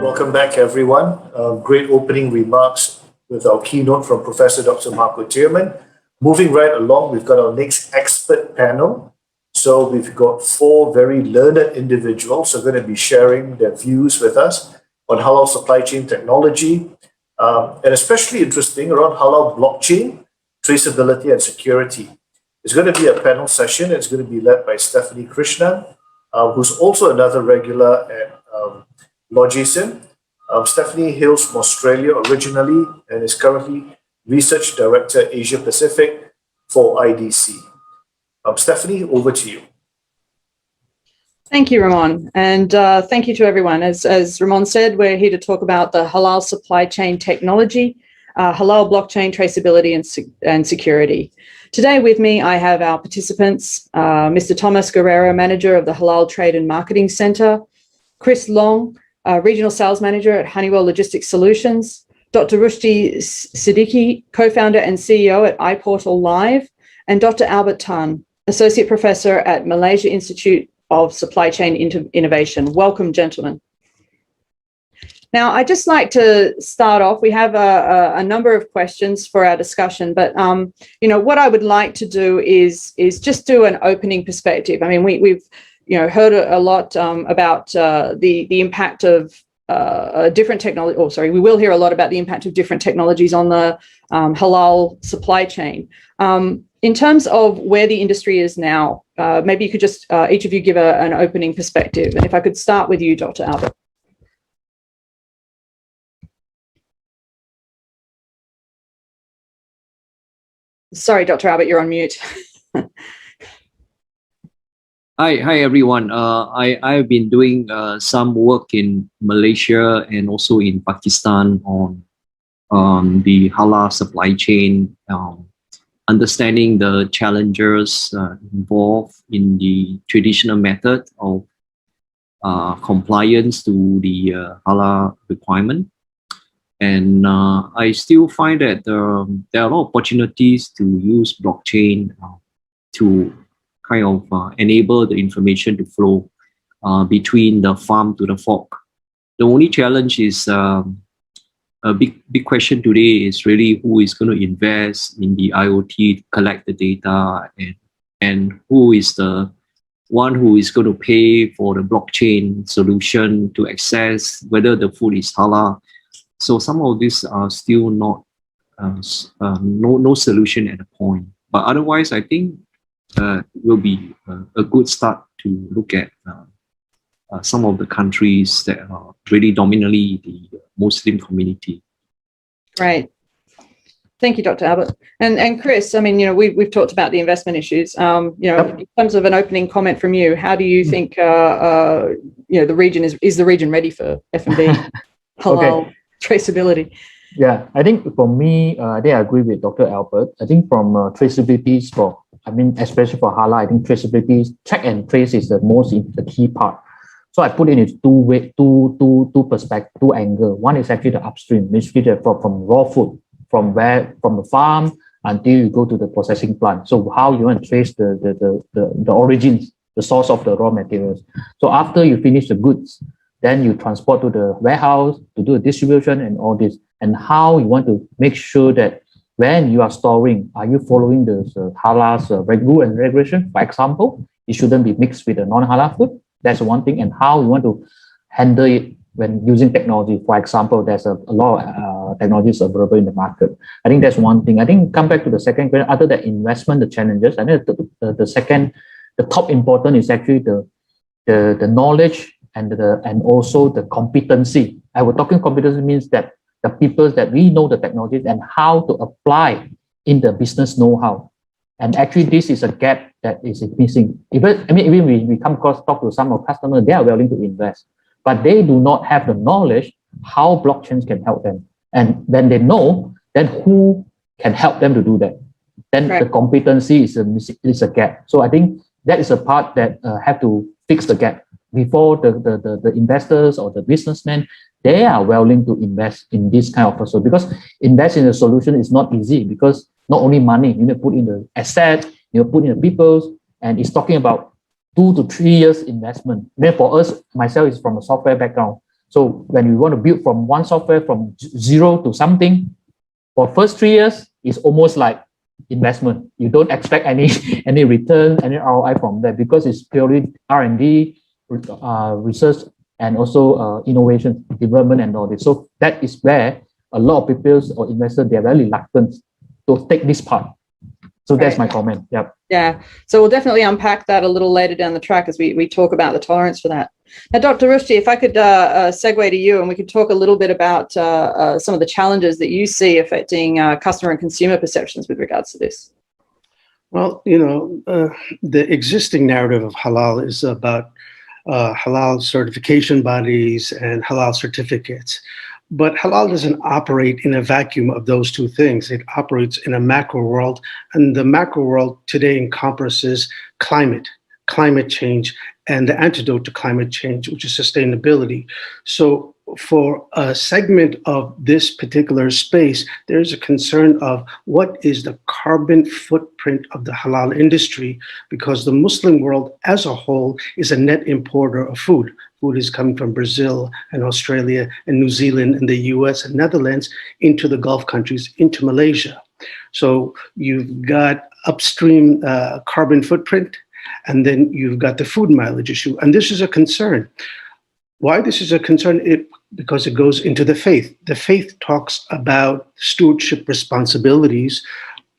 Welcome back, everyone. Great opening remarks with our keynote from Professor Dr. Marco Tierman. Moving right along, we've got our next expert panel. So we've got four very learned individuals who are going to be sharing their views with us on halal supply chain technology, and especially interesting around halal blockchain, traceability, and security. It's going to be a panel session. It's going to be led by Stephanie Krishnan, who's also another regular at LogiSYM. Stephanie hails from Australia originally and is currently Research Director Asia Pacific for IDC. Stephanie, over to you. Thank you, Ramon, and thank you to everyone. As Ramon said, we're here to talk about the halal supply chain technology, halal blockchain traceability and security. Today with me, I have our participants, Mr. Thomas Guerrero, Manager of the Halal Trade and Marketing Center, Chris Long, Regional Sales Manager at Honeywell Logistics Solutions, Dr. Rushdie Siddiqui, Co-founder and CEO at iPortal Live, and Dr. Albert Tan, Associate Professor at Malaysia Institute of Supply Chain Innovation. Welcome, gentlemen. Now, I'd just like to start off. We have a number of questions for our discussion, but what I would like to do is just do an opening perspective. I mean, we've heard a lot about the impact of different technology. We will hear a lot about the impact of different technologies on the halal supply chain. In terms of where the industry is now, maybe you could just each of you give an opening perspective. And if I could start with you, Dr. Albert. Sorry, Dr. Albert, you're on mute. Hi everyone. I've been doing some work in Malaysia and also in Pakistan on the halal supply chain, understanding the challenges involved in the traditional method of compliance to the halal requirement. And I still find that there are a lot of opportunities to use blockchain to kind of enable the information to flow between the farm to the fork. The only challenge is a big question today is really who is going to invest in the IoT to collect the data, and who is the one who is going to pay for the blockchain solution to access whether the food is halal. So some of these are still not no solution at the point. But otherwise, I think will be a good start to look at some of the countries that are really dominantly the Muslim community. Right. Thank you, Dr. Albert. And Chris, I mean, we've talked about the investment issues. In terms of an opening comment from you, how do you think the region is the region ready for F&B halal traceability? Yeah, I think for me, I agree with Dr. Albert. I think from traceability especially for halal, I think traceability, track and trace is the key part. So I put it in two perspectives, two angles. One is actually the upstream, basically from raw food, from the farm until you go to the processing plant. So how you want to trace the origins, the source of the raw materials. So after you finish the goods, then you transport to the warehouse to do a distribution and all this, and how you want to make sure that when you are storing, are you following the halal's rule and regulation? For example, it shouldn't be mixed with the non-halal food. That's one thing. And how you want to handle it when using technology. For example, there's a lot of technologies available in the market. I think that's one thing. I think come back to the second question, other than investment, the challenges, I think the top important is actually the knowledge and also the competency. I was talking competency means that the people that we know the technologies and how to apply in the business know-how. And actually, this is a gap that is missing. Even we come across, talk to some of customers, they are willing to invest, but they do not have the knowledge how blockchains can help them. And when they know, then who can help them to do that? Then the competency is a gap. So I think that is a part that have to fix the gap before the investors or the businessmen, they are willing to invest in this kind of also, because invest in a solution is not easy, because not only money, you need to put in the asset, you put in the people, and it's talking about 2 to 3 years investment. Then for us, myself is from a software background. So when we want to build from one software from zero to something, for first 3 years, it's almost like investment. You don't expect any any return, any ROI from that because it's purely R&D, research, and also innovation, development, and all this. So that is where a lot of people or investors, they're very reluctant to take this part. So that's my comment. Yep. Yeah. So we'll definitely unpack that a little later down the track as we talk about the tolerance for that. Now, Dr. Rushdi, if I could segue to you and we could talk a little bit about some of the challenges that you see affecting customer and consumer perceptions with regards to this. Well, the existing narrative of halal is about halal certification bodies and halal certificates. But halal doesn't operate in a vacuum of those two things. It operates in a macro world, and the macro world today encompasses climate change, and the antidote to climate change, which is sustainability. So for a segment of this particular space, there's a concern of what is the carbon footprint of the halal industry, because the Muslim world as a whole is a net importer of food. Food is coming from Brazil and Australia and New Zealand and the US and Netherlands into the Gulf countries, into Malaysia. So you've got upstream carbon footprint, and then you've got the food mileage issue. And this is a concern. Why this is a concern? Because it goes into the faith. The faith talks about stewardship responsibilities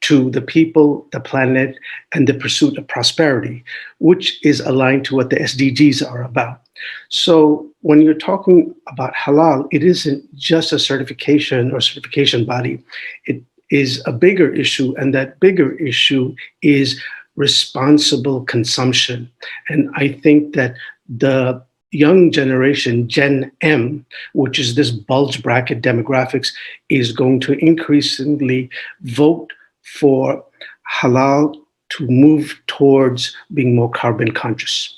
to the people, the planet, and the pursuit of prosperity, which is aligned to what the SDGs are about. So when you're talking about halal, it isn't just a certification or certification body. It is a bigger issue, and that bigger issue is responsible consumption. And I think that the young generation, Gen M, which is this bulge bracket demographics, is going to increasingly vote for halal to move towards being more carbon conscious.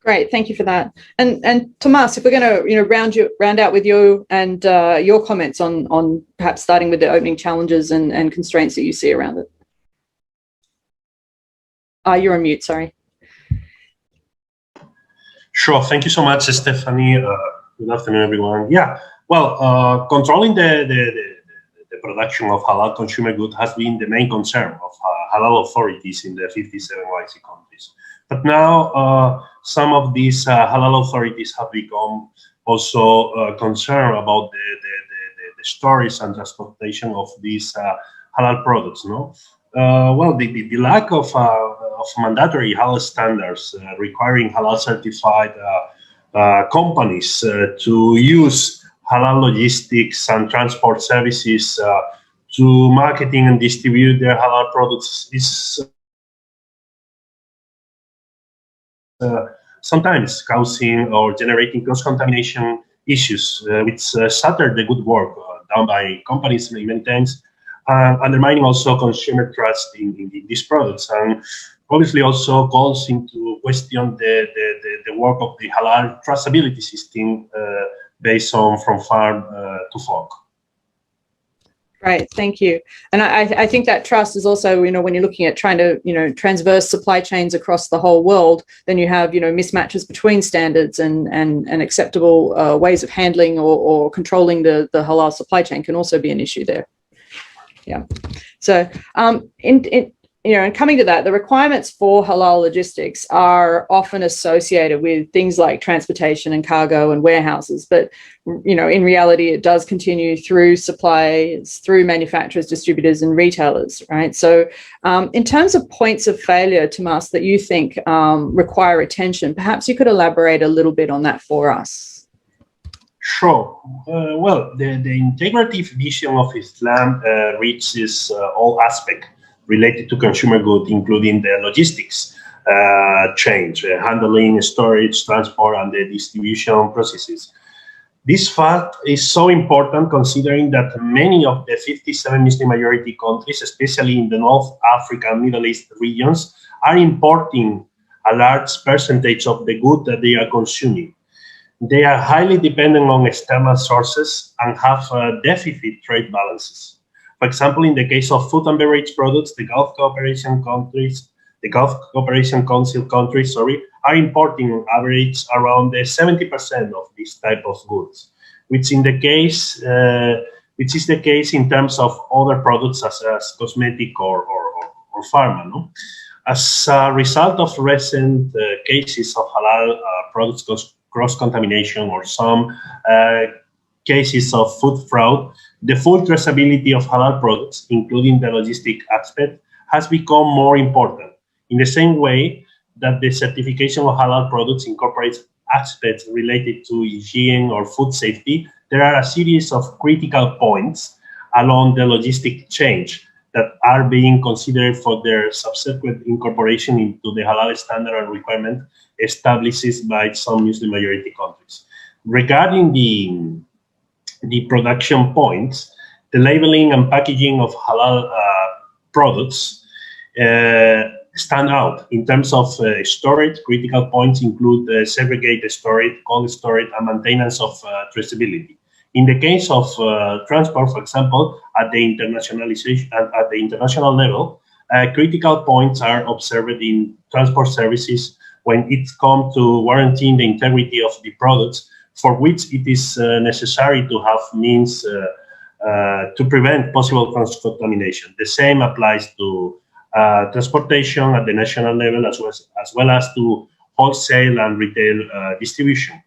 Great, thank you for that. And Tomas, if we're going to round out with you and your comments on perhaps starting with the opening challenges and constraints that you see around it. You're on mute, sorry. Sure, thank you so much, Stephanie. Good afternoon, everyone. Yeah, well, controlling the production of halal consumer goods has been the main concern of halal authorities in the 57 YC countries. But now some of these halal authorities have become also concerned about the storage and transportation of these halal products. No, well, the lack of mandatory halal standards requiring halal certified companies to use halal logistics and transport services to marketing and distribute their halal products is sometimes causing or generating cross-contamination issues, which shatter the good work done by companies many times, undermining also consumer trust in these products, and obviously also calls into question the work of the halal traceability system based on from farm to fork. Right, thank you. And I think that trust is also, when you're looking at trying to, transverse supply chains across the whole world, then you have, mismatches between standards and acceptable ways of handling or controlling the halal supply chain can also be an issue there. Yeah. So and coming to that, the requirements for halal logistics are often associated with things like transportation and cargo and warehouses. But, in reality, it does continue through suppliers, through manufacturers, distributors, and retailers, right? So in terms of points of failure, Tomas, that you think require attention, perhaps you could elaborate a little bit on that for us. Sure. Well, the integrative vision of Islam reaches all aspects related to consumer goods, including the logistics chain, handling, storage, transport, and the distribution processes. This fact is so important considering that many of the 57 Muslim majority countries, especially in the North Africa and Middle East regions, are importing a large percentage of the goods that they are consuming. They are highly dependent on external sources and have deficit trade balances. For example, in the case of food and beverage products, the Gulf cooperation countries the Gulf Cooperation Council countries, are importing on average around 70% of this type of goods, which is the case in terms of other products such as cosmetic or pharma. No? As a result of recent cases of halal products cross-contamination or some cases of food fraud, the full traceability of halal products, including the logistic aspect, has become more important. In the same way that the certification of halal products incorporates aspects related to hygiene or food safety, there are a series of critical points along the logistic chain that are being considered for their subsequent incorporation into the halal standard and requirement established by some Muslim majority countries. Regarding the production points, the labeling and packaging of halal products stand out. In terms of storage, critical points include segregated storage, cold storage, and maintenance of traceability. In the case of transport, for example, at the international level, critical points are observed in transport services when it comes to guaranteeing the integrity of the products, for which it is necessary to have means to prevent possible cross-contamination. The same applies to transportation at the national level, as well as to wholesale and retail distribution.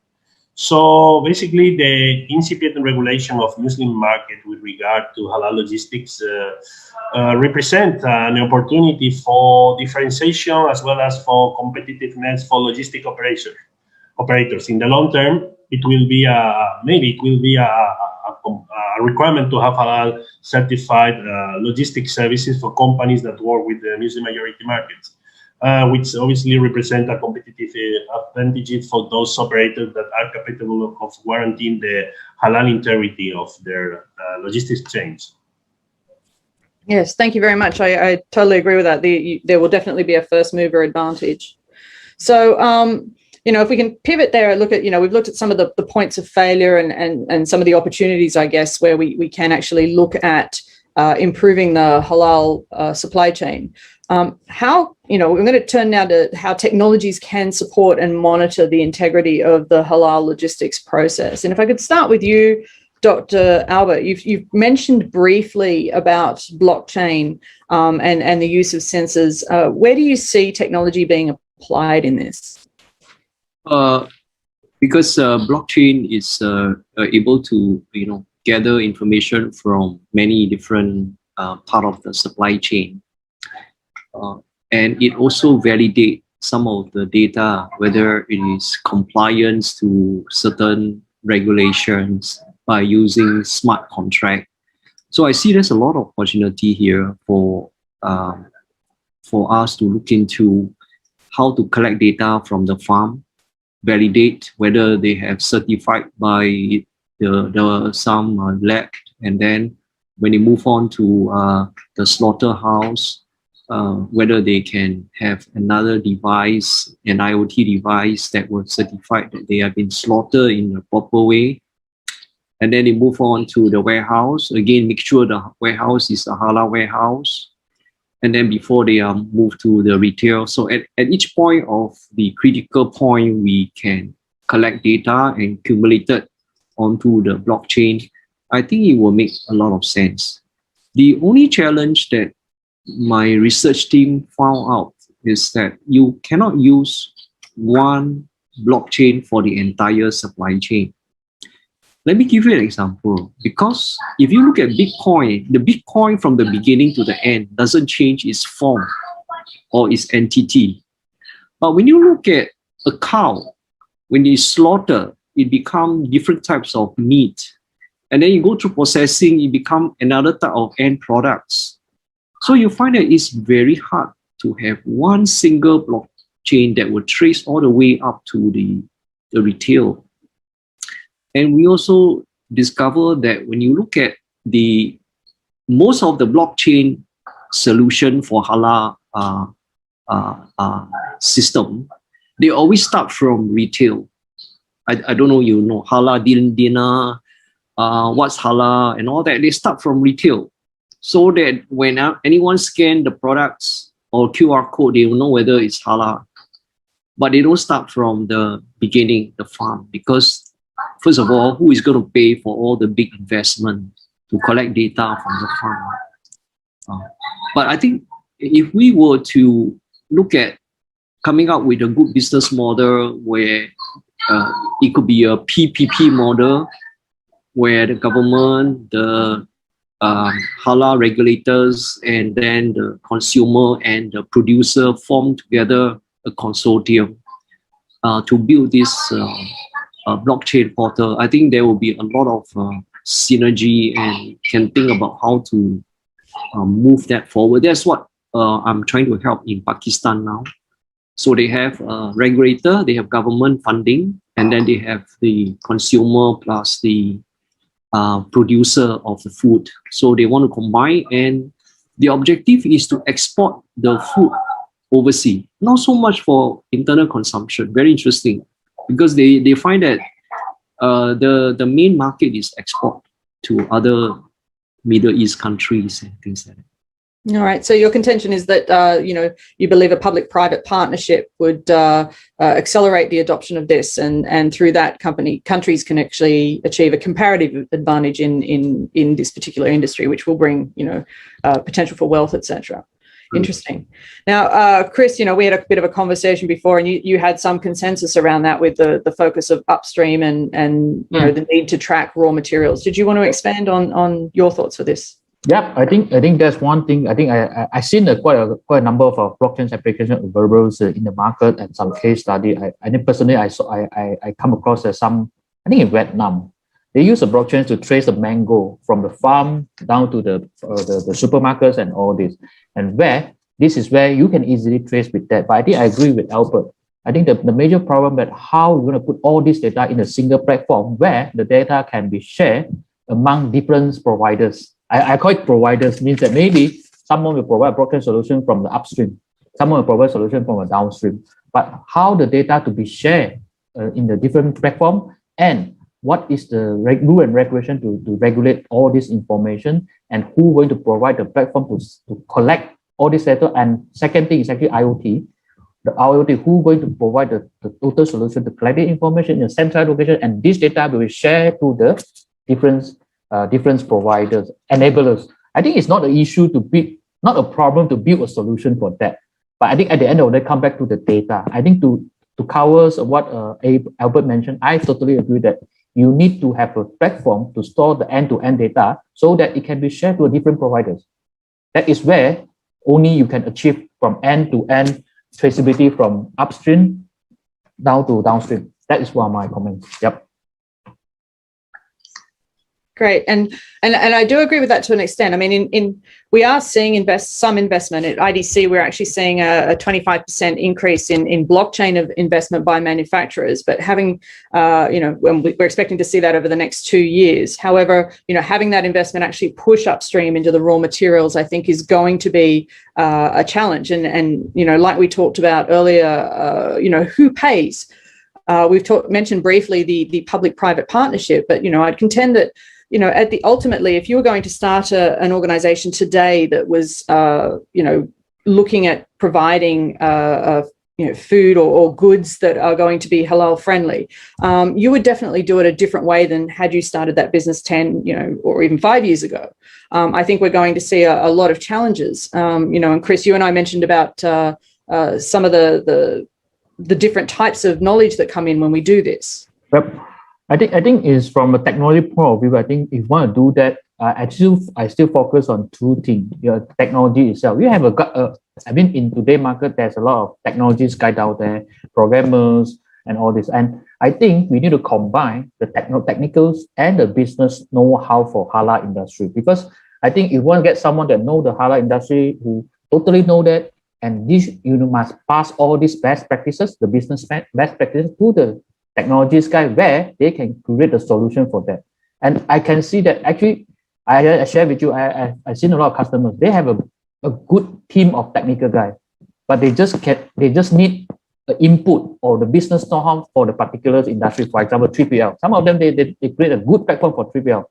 So basically, the incipient regulation of Muslim market with regard to halal logistics represent an opportunity for differentiation as well as for competitiveness for logistic operators. In the long term, it will be a requirement to have halal certified logistics services for companies that work with the Muslim majority markets, which obviously represent a competitive advantage for those operators that are capable of guaranteeing the halal integrity of their logistics chains. Yes, thank you very much. I totally agree with that. There will definitely be a first mover advantage. So, if we can pivot there, look at, we've looked at some of the points of failure and some of the opportunities, I guess, where we can actually look at improving the halal supply chain. We're going to turn now to how technologies can support and monitor the integrity of the halal logistics process. And if I could start with you, Dr. Albert, you've mentioned briefly about blockchain and the use of sensors. Where do you see technology being applied in this? Because blockchain is able to gather information from many different part of the supply chain, and it also validates some of the data, whether it is compliance to certain regulations by using smart contract. So I see there's a lot of opportunity here for us to look into how to collect data from the farm, validate whether they have certified by some lab, and then when they move on to the slaughterhouse, whether they can have another device, an IoT device that will certify that they have been slaughtered in a proper way. And then they move on to the warehouse, again, make sure the warehouse is a halal warehouse. And then before they are moved to the retail. So at each point of the critical point, we can collect data and accumulate it onto the blockchain. I think it will make a lot of sense. The only challenge that my research team found out is that you cannot use one blockchain for the entire supply chain. Let me give you an example. Because if you look at Bitcoin, the Bitcoin from the beginning to the end doesn't change its form or its entity. But when you look at a cow, when it's slaughtered, it becomes different types of meat. And then you go through processing, it becomes another type of end products. So you find that it's very hard to have one single blockchain that will trace all the way up to the retail. And we also discover that when you look at most of the blockchain solution for halal system, they always start from retail. I don't know, halal dinner, what's halal and all that, they start from retail. So that when anyone scan the products, or QR code, they will know whether it's halal. But they don't start from the beginning, the farm, because first of all, who is going to pay for all the big investment to collect data from the farm? But I think if we were to look at coming up with a good business model where it could be a PPP model, where the government, the halal regulators, and then the consumer and the producer form together a consortium to build this blockchain portal. I think there will be a lot of synergy and can think about how to move that forward. That's what I'm trying to help in Pakistan now. So they have a regulator, they have government funding, and then they have the consumer plus the producer of the food. So they want to combine, and the objective is to export the food overseas, not so much for internal consumption. Very interesting, because they find that the main market is export to other Middle East countries and things like that. All right. So your contention is that you believe a public-private partnership would accelerate the adoption of this, and through that, countries can actually achieve a comparative advantage in this particular industry, which will bring potential for wealth, etc. Interesting. Now, Chris, we had a bit of a conversation before, and you had some consensus around that with the focus of upstream and the need to track raw materials. Did you want to expand on your thoughts for this? Yeah, I think that's one thing. I think I seen quite a number of blockchain application available in the market, and some case study. I think personally I come across some. I think in Vietnam, they use a blockchain to trace the mango from the farm down to the supermarkets and all this. And this is where you can easily trace with that. But I think I agree with Albert. I think the major problem that how you're going to put all this data in a single platform where the data can be shared among different providers. I call it providers, means that maybe someone will provide a blockchain solution from the upstream, someone will provide a solution from the downstream. But how the data to be shared in the different platform, and what is the rule and regulation to regulate all this information, and who going to provide the platform to collect all this data. And second thing is actually IoT. The IoT, who going to provide the total solution to collect the information in a central location, and this data will be shared to the different providers, enablers. I think it's not an issue not a problem to build a solution for that. But I think at the end of the day, come back to the data. I think to cover what Albert mentioned, I totally agree that you need to have a platform to store the end-to-end data so that it can be shared to different providers. That is where only you can achieve from end-to-end traceability from upstream down to downstream. That is one of my comments. Yep. Great, and I do agree with that to an extent. I mean, we are seeing some investment at IDC. We're actually seeing a 25% increase in blockchain of investment by manufacturers. But having, when we're expecting to see that over the next 2 years. However, having that investment actually push upstream into the raw materials, I think, is going to be a challenge. And like we talked about earlier, who pays? We've mentioned briefly the public-private partnership, but I'd contend that. Ultimately, if you were going to start an organization today that was, looking at providing, food or goods that are going to be halal friendly, you would definitely do it a different way than had you started that business 10, or even 5 years ago. I think we're going to see a lot of challenges. And Chris, you and I mentioned about some of the different types of knowledge that come in when we do this. Yep. I think is from a technology point of view. I think if you want to do that, I still focus on two things. Your technology itself. You have in today's market, there's a lot of technologies guys out there, programmers and all this. And I think we need to combine the technicals and the business know-how for halal industry. Because I think if you want to get someone that know the halal industry, who totally know that, and this must pass all these best practices, the business best practices, to the technologies guy, where they can create a solution for that. And I can see that actually, I share with you, I've seen a lot of customers, they have a good team of technical guys, but they just need the input or the business know-how for the particular industry. For example, 3PL. Some of them, they create a good platform for 3PL,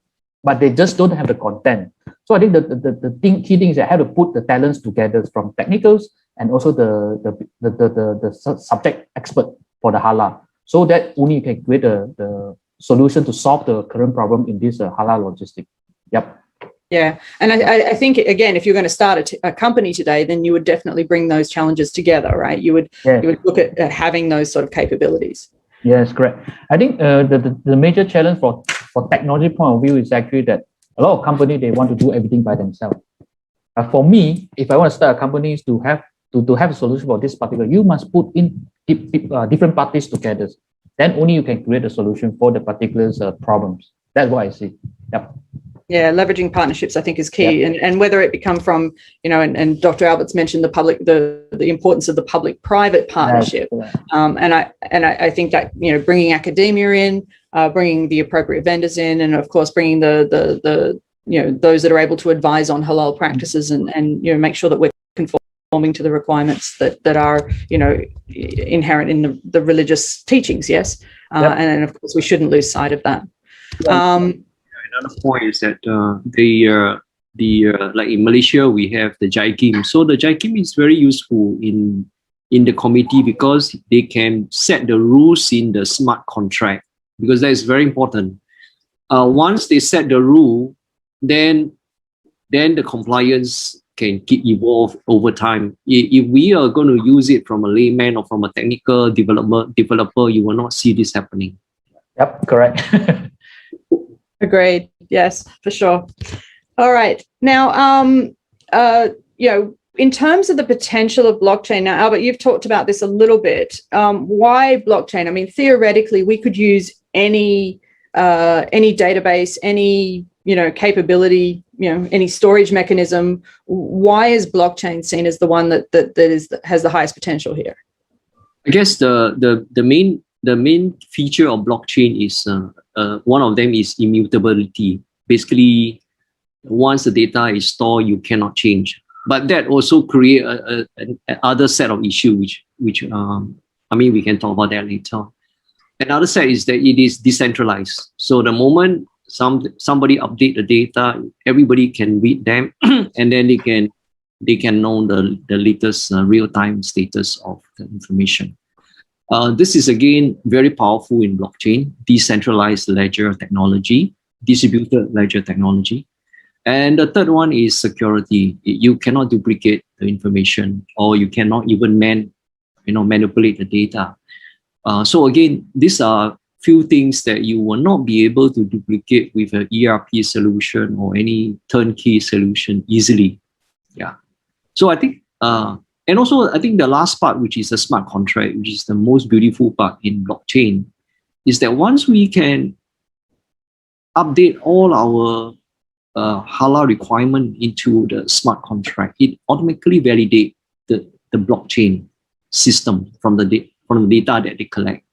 but they just don't have the content. So I think the key thing is that how to put the talents together from technicals and also the subject expert for the halal. So that only you can create the solution to solve the current problem in this halal logistics. Yep. Yeah, and I think, again, if you're going to start a company today, then you would definitely bring those challenges together, right? You would look at having those sort of capabilities. Yes, correct. I think the major challenge for technology point of view is actually that a lot of companies, they want to do everything by themselves. For me, if I want to start a company, is to have a solution for this particular, you must put in different parties together. Then only you can create a solution for the particular problems. That's what I see. Yep. Yeah, leveraging partnerships, I think, is key, and whether it become from, and Dr. Albert's mentioned the importance of the public-private partnership, and I think that bringing academia in, bringing the appropriate vendors in, and of course bringing the those that are able to advise on halal practices and make sure that we're conforming to the requirements that are inherent in the religious teachings. Yes, and of course we shouldn't lose sight of that. Another point is that like in Malaysia, we have the JICIM. So the JICIM is very useful in the committee because they can set the rules in the smart contract, because that is very important. Once they set the rule, then the compliance can keep evolve over time. If we are going to use it from a layman or from a technical developer, you will not see this happening. Yep, correct. Agreed. Yes, for sure. All right. Now, in terms of the potential of blockchain, now, Albert, you've talked about this a little bit. Why blockchain? I mean, theoretically, we could use any database, any capability, any storage mechanism. Why is blockchain seen as the one that has the highest potential here? I guess the main feature of blockchain is one of them is immutability. Basically, once the data is stored, you cannot change. But that also create another set of issues, which we can talk about that later. Another set is that it is decentralized. So the moment somebody update the data, everybody can read them, and then they can know the latest real-time status of the information. This is again very powerful in blockchain, decentralized ledger technology, distributed ledger technology. And the third one is security. You cannot duplicate the information, or you cannot even manipulate the data. So again, these are few things that you will not be able to duplicate with an ERP solution or any turnkey solution easily. Yeah. So I think and also, I think the last part, which is a smart contract, which is the most beautiful part in blockchain, is that once we can update all our halal requirement into the smart contract, it automatically validates the blockchain system from the data that they collect.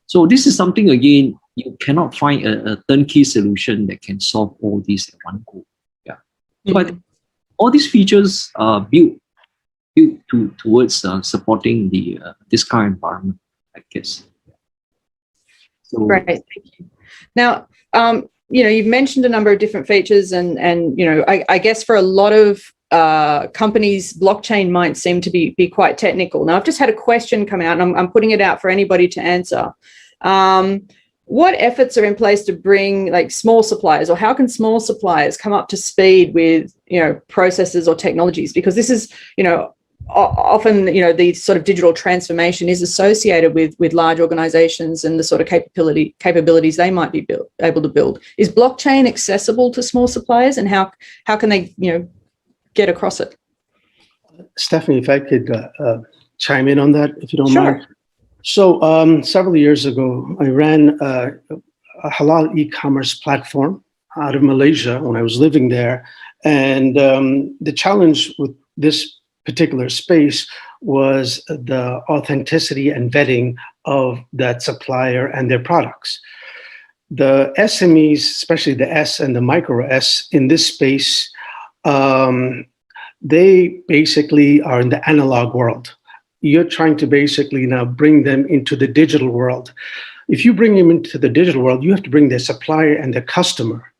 So this is something, again, you cannot find a turnkey solution that can solve all these at one go. Yeah. But all these features are built towards supporting this kind of environment, I guess. So, great, thank you. Now, you've mentioned a number of different features, and I guess for a lot of companies, blockchain might seem to be quite technical. Now, I've just had a question come out, and I'm putting it out for anybody to answer. What efforts are in place to bring small suppliers, or how can small suppliers come up to speed with processes or technologies? Because this is often the sort of digital transformation is associated with large organizations and the sort of capabilities they might be able to build. Is blockchain accessible to small suppliers, and how can they get across it? Stephanie, if I could chime in on that, if you don't Sure. mind. So several years ago, I ran a halal e-commerce platform out of Malaysia when I was living there. And the challenge with this particular space was the authenticity and vetting of that supplier and their products. The SMEs, especially the S and the micro S in this space, they basically are in the analog world. You're trying to basically now bring them into the digital world. If you bring them into the digital world, you have to bring their supplier and their customer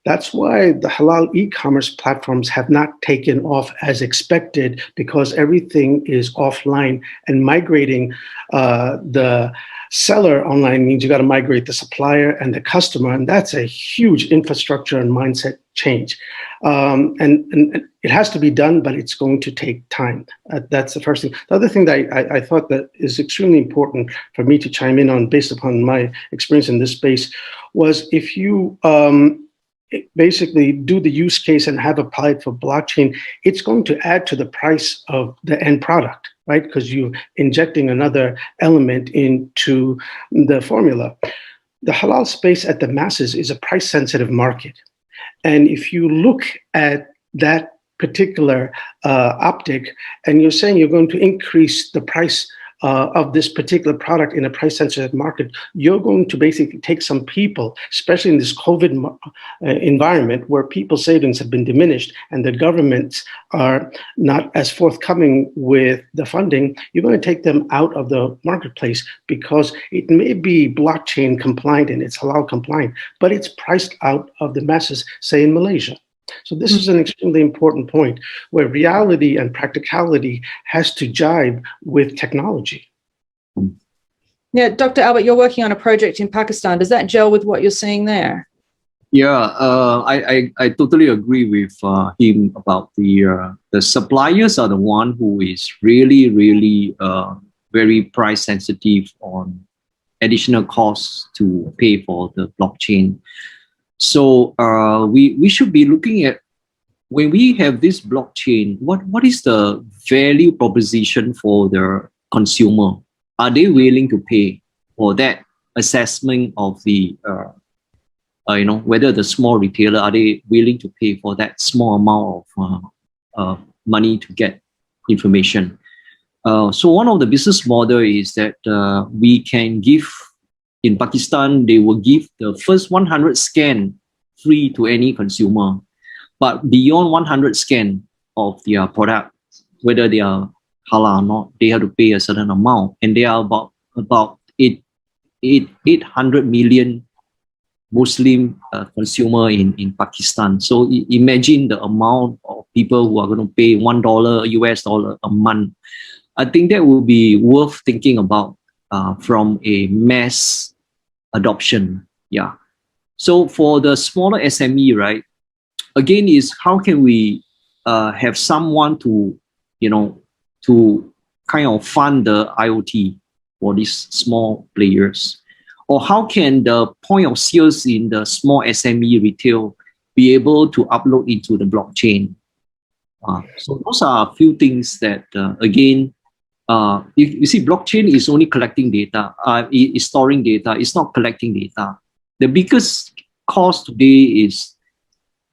That's why the halal e-commerce platforms have not taken off as expected, because everything is offline, and migrating the seller online means you got to migrate the supplier and the customer, and that's a huge infrastructure and mindset change. And it has to be done, but it's going to take time. That's the first thing. The other thing that I thought that is extremely important for me to chime in on based upon my experience in this space was if you basically do the use case and have applied for blockchain, it's going to add to the price of the end product, right? Because you're injecting another element into the formula. The halal space at the masses is a price-sensitive market. And if you look at that particular optic, and you're saying you're going to increase the price of this particular product in a price-sensitive market, you're going to basically take some people, especially in this COVID environment where people's savings have been diminished and the governments are not as forthcoming with the funding, you're going to take them out of the marketplace because it may be blockchain compliant and it's halal compliant, but it's priced out of the masses, say in Malaysia. So this is an extremely important point where reality and practicality has to jibe with technology. Yeah, Dr. Albert, you're working on a project in Pakistan. Does that gel with what you're seeing there? Yeah, I totally agree with him about the suppliers are the one who is really very price sensitive on additional costs to pay for the blockchain. So we should be looking at, when we have this blockchain, what is the value proposition for the consumer? Are they willing to pay for that assessment of the, whether the small retailer, are they willing to pay for that small amount of money to get information? So one of the business model is that we can give, in Pakistan, they will give the first 100 scan free to any consumer. But beyond 100 scan of their product, whether they are halal or not, they have to pay a certain amount. And there are about 800 million Muslim consumer in Pakistan. So imagine the amount of people who are going to pay $1 US a month. I think that will be worth thinking about from a mass adoption. Yeah. So for the smaller SME, right, again, is how can we have someone to, to kind of fund the IoT for these small players? Or how can the point of sales in the small SME retail be able to upload into the blockchain? So those are a few things that, again, you see, blockchain is only collecting data, is storing data, it's not collecting data. The biggest cost today is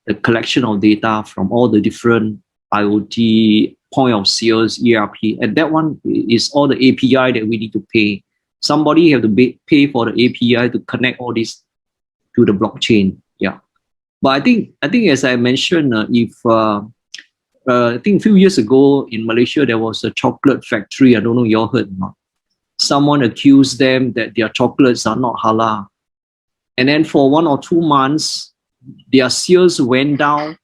the collection of data from all the different IoT, point of sales, ERP, and that one is all the API that we need to pay. Somebody have to pay for the API to connect all this to the blockchain. Yeah, but I think as I mentioned, I think a few years ago in Malaysia there was a chocolate factory. I don't know if you all heard or not. Someone accused them that their chocolates are not halal, and then for 1 or 2 months, their sales went down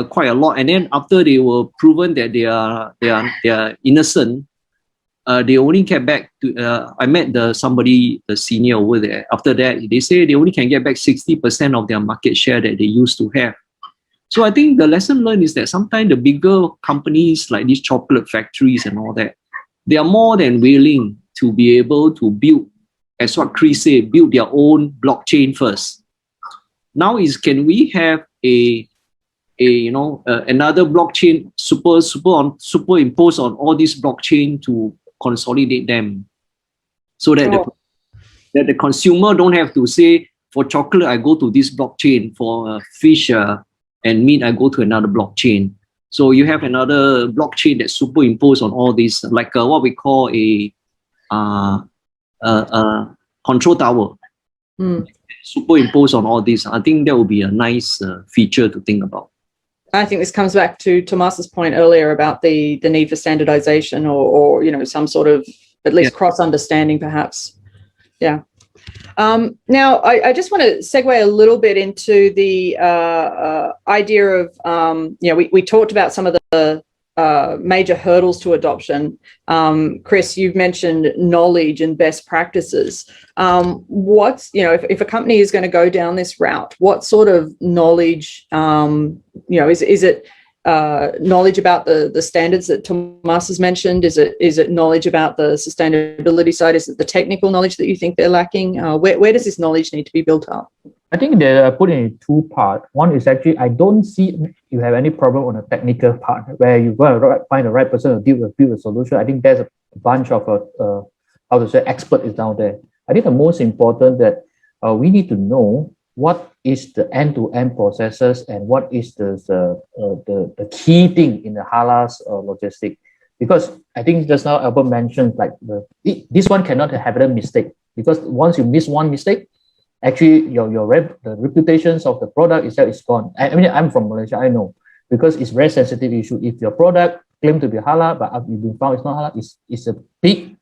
quite a lot. And then after they were proven that they are innocent, they only came back to. I met the senior over there. After that, they say they only can get back 60% of their market share that they used to have. So I think the lesson learned is that sometimes the bigger companies like these chocolate factories and all that, they are more than willing to be able to build, as what Chris said, build their own blockchain first. Now is, can we have another blockchain superimposed on all these blockchain to consolidate them, so that that the consumer don't have to say, for chocolate I go to this blockchain, for fish and meat I go to another blockchain. So you have another blockchain that superimposed on all these, like what we call a control tower. Superimposed on all this. I think that would be a nice feature to think about. I think this comes back to Tomas's point earlier about the need for standardization or some sort of at least cross understanding, perhaps. Yeah. Now, I just want to segue a little bit into the idea of, we talked about some of the major hurdles to adoption. Chris, you've mentioned knowledge and best practices. If a company is going to go down this route, what sort of knowledge, is it knowledge about the standards that Tomas has mentioned? Is it knowledge about the sustainability side? Is it the technical knowledge that you think they're lacking? Where does this knowledge need to be built up? I think they're put in two parts. One is actually, I don't see you have any problem on the technical part where you're going to find the right person to build a solution. I think there's a bunch of expert is down there. I think the most important that we need to know what is the end-to-end processes and what is the key thing in the Halal's logistic. Because I think just now Albert mentioned this one cannot have a mistake, because once you miss one mistake, actually the reputations of the product itself is gone. I mean, I'm from Malaysia, I know, because it's very sensitive issue. If your product claimed to be halal but you've been found it's not halal, it's a big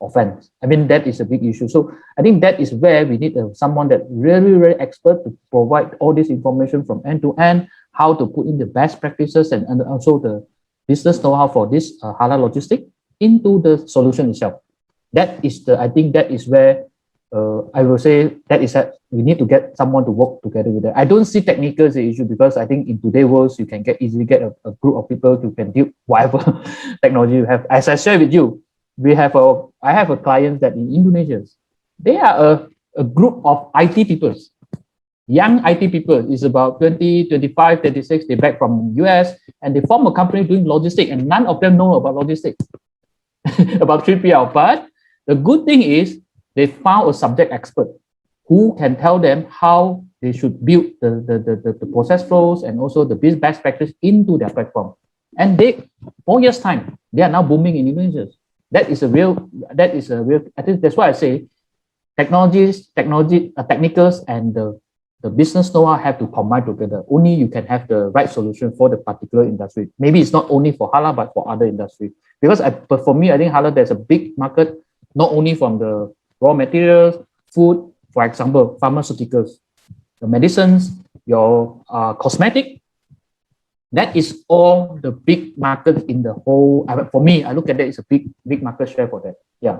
offense. I mean, that is a big issue. So I think that is where we need someone that really expert to provide all this information from end to end, how to put in the best practices and also the business know-how for this halal logistic into the solution itself. I think that is where I will say that we need to get someone to work together with that. I don't see technical as the issue, because I think in today's world you can easily get a group of people who can do whatever technology you have. As I share with you, I have a client that in Indonesia, they are a group of IT people, young IT people. It's about 20, 25, 36. They're back from US and they form a company doing logistics, and none of them know about logistics, about 3PL. But the good thing is they found a subject expert who can tell them how they should build the process flows and also the best practice into their platform. And 4 years time, they are now booming in Indonesia. That is a real, I think that's why I say technicals and the business know-how have to combine together. Only you can have the right solution for the particular industry. Maybe it's not only for halal, but for other industry. But for me, I think halal, there's a big market, not only from the raw materials, food, for example, pharmaceuticals, the medicines, your cosmetic. That is all the big market in the whole. For me, I look at that as a big market share for that. Yeah.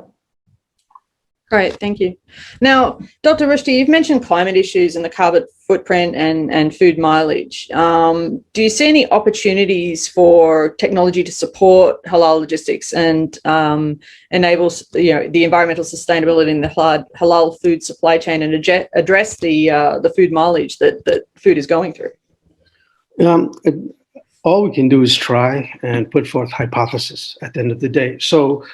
Great, thank you. Now, Dr. Rushdie, you've mentioned climate issues and the carbon footprint and food mileage. Do you see any opportunities for technology to support halal logistics and enable the environmental sustainability in the halal food supply chain and address the food mileage that food is going through? All we can do is try and put forth hypothesis at the end of the day. So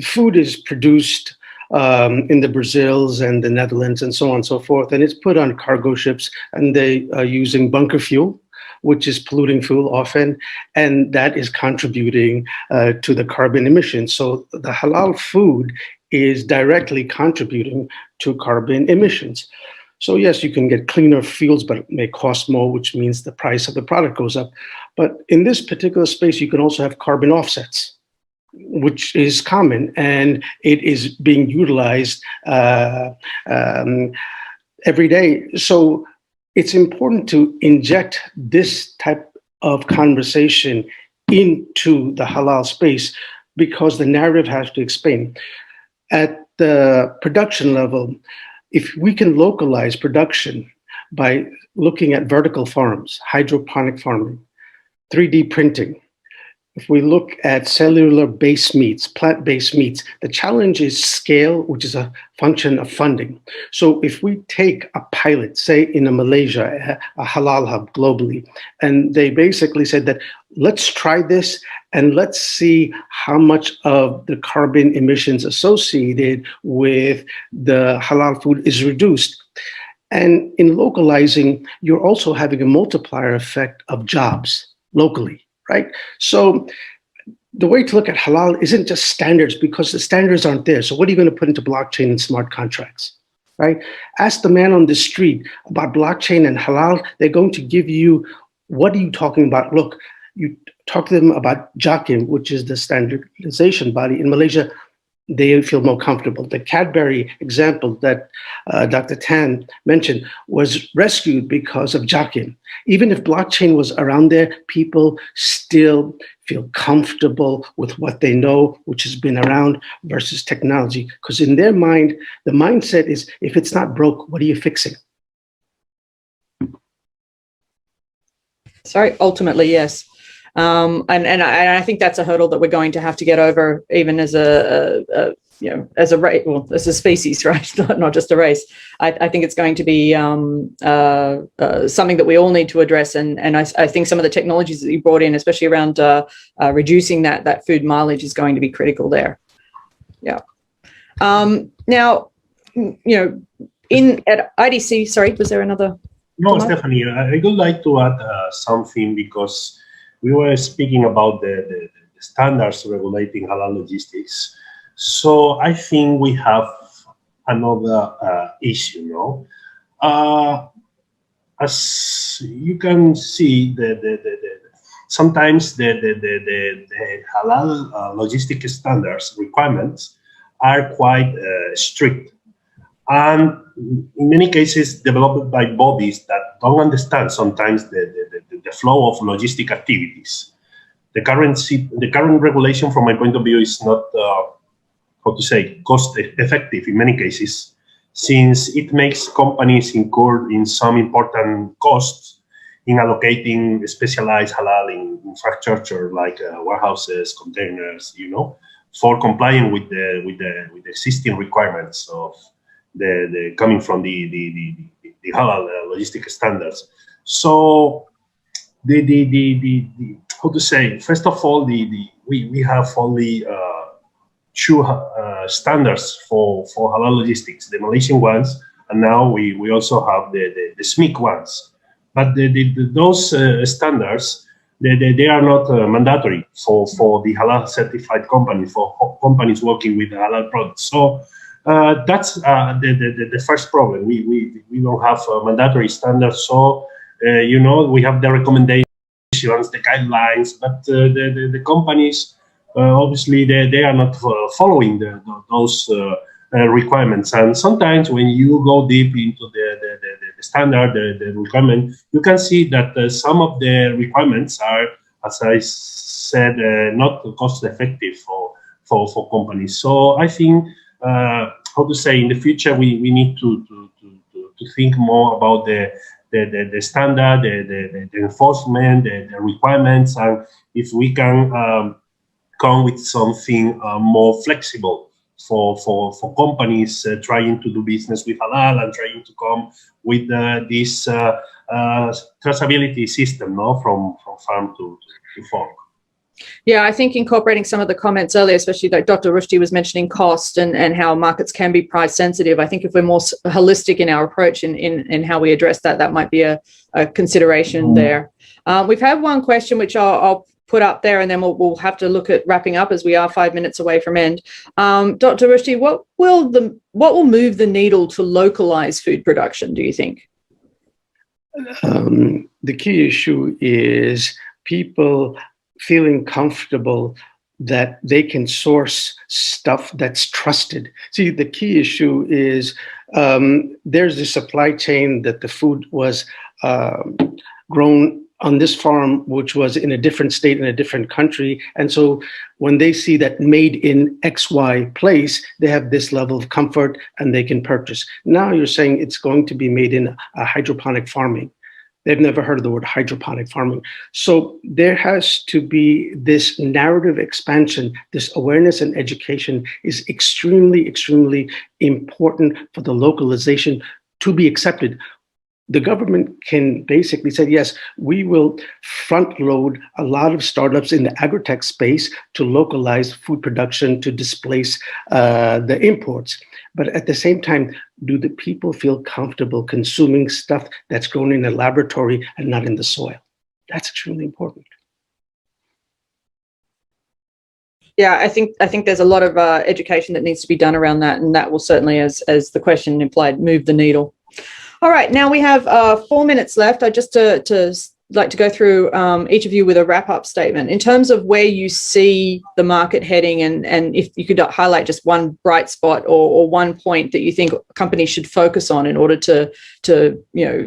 food is produced in the Brazils and the Netherlands and so on and so forth, and it's put on cargo ships, and they are using bunker fuel, which is polluting fuel often, and that is contributing to the carbon emissions. So the halal food is directly contributing to carbon emissions. So yes, you can get cleaner fuels, but it may cost more, which means the price of the product goes up. But in this particular space, you can also have carbon offsets, which is common, and it is being utilized every day. So it's important to inject this type of conversation into the halal space, because the narrative has to explain. At the production level, if we can localize production by looking at vertical farms, hydroponic farming, 3D printing, if we look at cellular-based meats, plant-based meats, the challenge is scale, which is a function of funding. So if we take a pilot, say in Malaysia, a halal hub globally, and they basically said that, let's try this and let's see how much of the carbon emissions associated with the halal food is reduced. And in localizing, you're also having a multiplier effect of jobs locally. Right? So the way to look at halal isn't just standards, because the standards aren't there. So what are you going to put into blockchain and smart contracts? Right? Ask the man on the street about blockchain and halal. They're going to give you, what are you talking about? Look, you talk to them about JAKIM, which is the standardization body in Malaysia. they feel more comfortable. The Cadbury example that Dr. Tan mentioned was rescued because of Jakim. Even if blockchain was around there, people still feel comfortable with what they know, which has been around, versus technology. Because in their mind, the mindset is, if it's not broke, what are you fixing? Sorry, ultimately, yes. And I think that's a hurdle that we're going to have to get over, even as as a race, well, as a species, right? Not just a race. I think it's going to be something that we all need to address. And I think some of the technologies that you brought in, especially around reducing that food mileage, is going to be critical there. Yeah. Now, at IDC, sorry, was there another? No, Stephanie, I would like to add something, because we were speaking about the standards regulating halal logistics. So I think we have another issue. As you can see, sometimes the halal logistic standards requirements are quite strict, and in many cases developed by bodies that don't understand sometimes the flow of logistic activities. The current regulation, from my point of view, is not cost effective in many cases, since it makes companies incur in some important costs in allocating specialized halal infrastructure like warehouses, containers, for complying with the existing requirements of the coming from the halal logistic standards. So first of all, we have only two standards for halal logistics, the Malaysian ones, and now we also have the SMIC ones. But those standards, they are not mandatory for the halal certified companies, for companies working with halal products. So that's the first problem. We don't have mandatory standards. So we have the recommendations, the guidelines, but the companies obviously they are not following those requirements. And sometimes when you go deep into the standard, the requirement, you can see that some of the requirements are, as I said, not cost effective for companies. So I think in the future we need to think more about the standard, the enforcement, the requirements, and if we can come with something more flexible for companies trying to do business with halal and trying to come with this traceability system, from farm to fork. Yeah, I think incorporating some of the comments earlier, especially like Dr. Rushdie was mentioning cost and how markets can be price sensitive. I think if we're more holistic in our approach in how we address that, that might be a consideration there. We've had one question which I'll put up there, and then we'll have to look at wrapping up as we are 5 minutes away from end. Dr. Rushdie, what will move the needle to localize food production, do you think? The key issue is people feeling comfortable that they can source stuff that's trusted. See, the key issue is there's the supply chain that the food was grown on this farm, which was in a different state, in a different country. And so when they see that made in XY place, they have this level of comfort and they can purchase. Now you're saying it's going to be made in a hydroponic farming. They've never heard of the word hydroponic farming. So there has to be this narrative expansion. This awareness and education is extremely, extremely important for the localization to be accepted. The government can basically say, yes, we will front load a lot of startups in the agritech space to localize food production, to displace the imports. But at the same time, do the people feel comfortable consuming stuff that's grown in a laboratory and not in the soil? That's extremely important. Yeah, I think there's a lot of education that needs to be done around that, and that will certainly, as the question implied, move the needle. All right, now we have 4 minutes left. Just to like to go through each of you with a wrap-up statement in terms of where you see the market heading, and if you could highlight just one bright spot or one point that you think companies should focus on in order to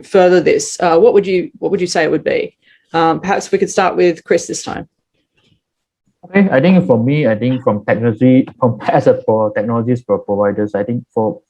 further this. What would you say it would be? Perhaps we could start with Chris this time. Okay, I think for me, I think for technologies for providers, I think for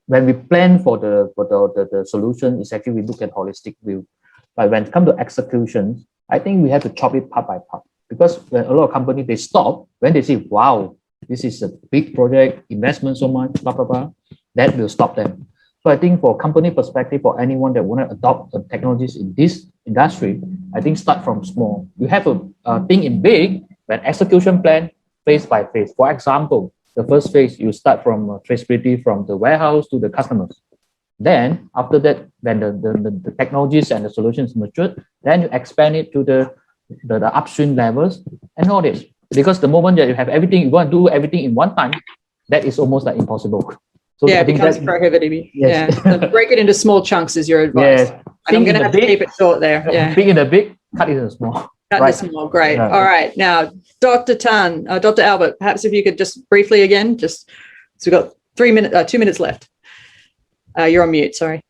when we plan for the solution, is actually we look at holistic view. But when it comes to execution, I think we have to chop it part by part, because when a lot of companies, they stop when they say, wow, this is a big project, investment so much, blah, blah, blah, that will stop them. So I think for company perspective, for anyone that want to adopt the technologies in this industry, I think start from small. You have to think in big, when execution plan phase by phase. For example, the first phase, you start from traceability from the warehouse to the customers. Then after that, when the technologies and the solutions matured, then you expand it to the upstream levels and all this. Because the moment that you have everything, you want to do everything in one time, that is almost like impossible. So yeah, I it think becomes that, prohibitive. yes. Yeah, so break it into small chunks is your advice. Yes. And I'm going to have to keep it short there. Yeah, Big in the big, cut it in the small. cut Right. the small. Great. Yeah. All right, now Dr. Tan, Dr. Albert, perhaps if you could just briefly again, so we've got 2 minutes left. You're on mute. Sorry.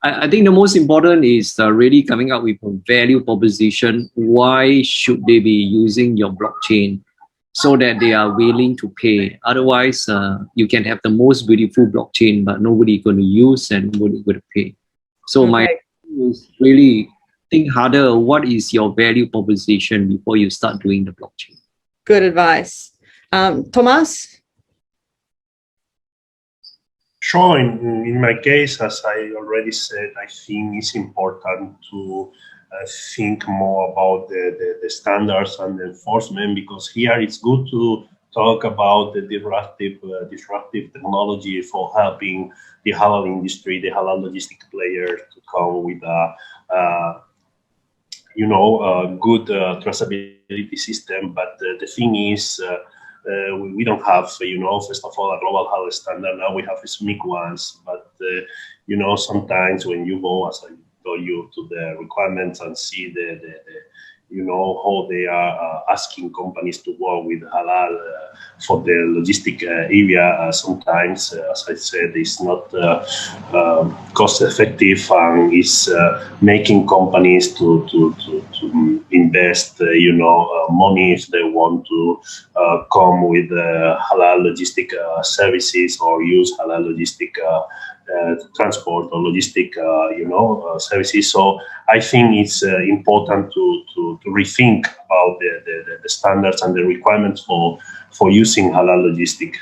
I think the most important is really coming up with a value proposition. Why should they be using your blockchain so that they are willing to pay? Otherwise, you can have the most beautiful blockchain, but nobody going to use and nobody going to pay. So my is really think harder. What is your value proposition before you start doing the blockchain? Good advice. Thomas? Sure. In my case, as I already said, I think it's important to think more about the standards and the enforcement, because here it's good to talk about the disruptive technology for helping the halal industry, the halal logistic players to come with a good traceability system. But the thing is, we don't have, first of all, a global halal standard. Now we have SMIC ones, but sometimes when you go, as I told you, to the requirements and see how they are asking companies to work with halal for the logistic area, sometimes, as I said, it's not cost effective, and is making companies to invest money if they want to come with halal logistic services or use halal logistic transport or logistic services. So I think it's important to rethink about the standards and the requirements for using halal logistic.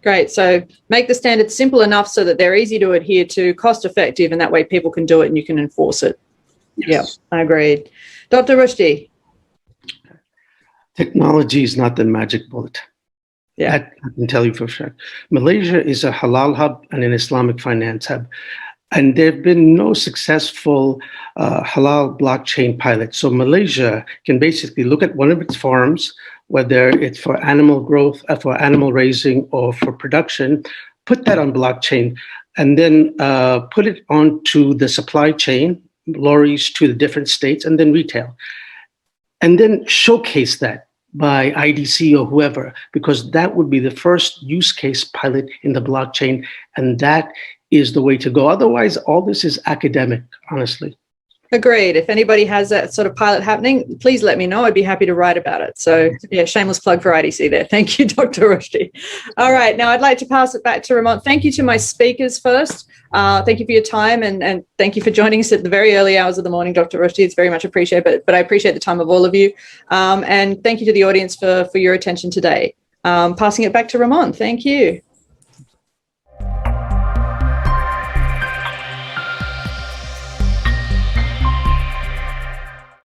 Great. So make the standards simple enough so that they're easy to adhere to, cost effective, and that way people can do it and you can enforce it. Yes. Yeah, I agreed. Dr. Rushdie? Technology is not the magic bullet. Yeah, I can tell you for sure. Malaysia is a halal hub and an Islamic finance hub, and there have been no successful halal blockchain pilots. So Malaysia can basically look at one of its farms, whether it's for animal growth, for animal raising, or for production, put that on blockchain, and then put it onto the supply chain, lorries to the different states, and then retail. And then showcase that by IDC or whoever, because that would be the first use case pilot in the blockchain, and that is the way to go. Otherwise, all this is academic, honestly. agreed. If anybody has that sort of pilot happening, please let me know. I'd be happy to write about it. So yeah, shameless plug for IDC there. Thank you, Dr. Rushdie. All right, now I'd like to pass it back to Ramon. Thank you to my speakers first. Thank you for your time, and thank you for joining us at the very early hours of the morning, Dr. Rushdie. It's very much appreciated, but I appreciate the time of all of you. And thank you to the audience for your attention today. Passing it back to Ramon. Thank you.